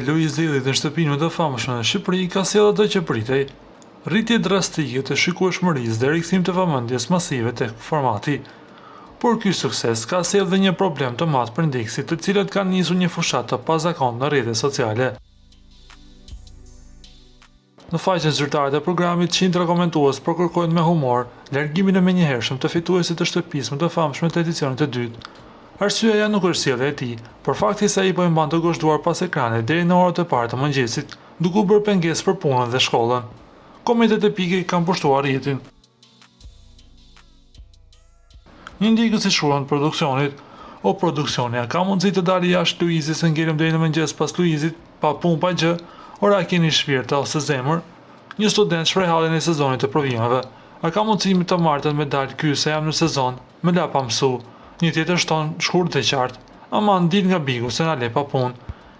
Luiz Dillit në shtëpinë më të famshme në Shqipëri ka sjellë atë që pritej. Rritje drastike të shikueshmërisë dhe rikthim të vëmendjes masive tek formati. Por ky sukses ka sjellë dhe një problem të madh për ndjekësit, të cilët kanë nisur një fushat të pazakontë në rrjetet sociale. Në faqen zyrtare të programit, qindra komentues po kërkojnë me humor largimin e menjëhershëm të fituesit të shtëpisë më të famshme të edicionit të dytë. Arsyeja nuk është sjellja e tij, por fakti se ai po i mban të gozhduar pas ekranit deri në orët e parë të mëngjesit, duke u bërë pengesë për punën dhe shkollën. Komentet epike kanë pushtuar rrjetin. Një ndjekës i shkruan produksionit: "O produksionia, ka mundësi të dalë jashtë Luizit se ngelëm deri në mëngjes pas Luizit, pa punë pa gjë, ora keni shpirt ose zemër?" Një student shpreh hallin e sezonit të provimeve: "A ka mundësi të martën me dalë ky se jam në sezon, më la pa mësu." Një tjetër shton shkurt dhe qartë: "Aman, dil nga bigu se na le pa punë."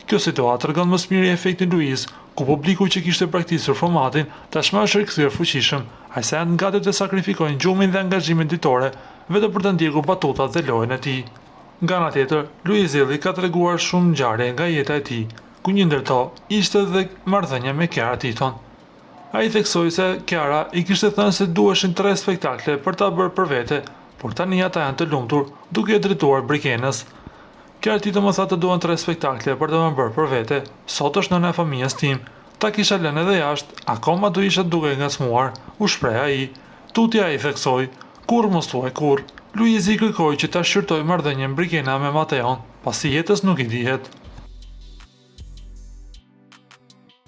Kjo situatë tregon më së miri efektin Luiz, ku publiku që kishte braktisur formatin tashmë është rikthyer fuqishëm, ai sa janë gati të sakrifikojnë gjumin dhe angazhimin ditore vetëm për të ndjekur batutat dhe lojën e tij. Nga ana tjetër, Luiz Dilli ka treguar shumë ngjarje nga jeta e tij, ku një ndër to ishte dhe marrëdhënia me Kiara Titon. Ai theksoi se Kiara i kishte thënë se duheshin 3 spektakle për ta bërë për vete, por tani ata janë të lumtur, duke e drejtuar Brikenës. Kiara Titon më tha të duan 3 spektakle për të më bërë për vete. Sot është nëna e familjes tim. Ta kisha lënë edhe jashtë, akoma do isha duke ngacmuar, u shpreh ai. Tutja ai theksoi: "Kurr mos thuaj kurr." Luizi kërkoi që ta shqyrtoj marrëdhënien Brikena me Mateon, pasi jetës nuk i dihet.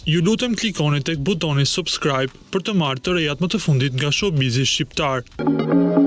Ju lutem klikoni tek butoni subscribe për të marrë të rejat më të fundit nga showbizi shqiptar.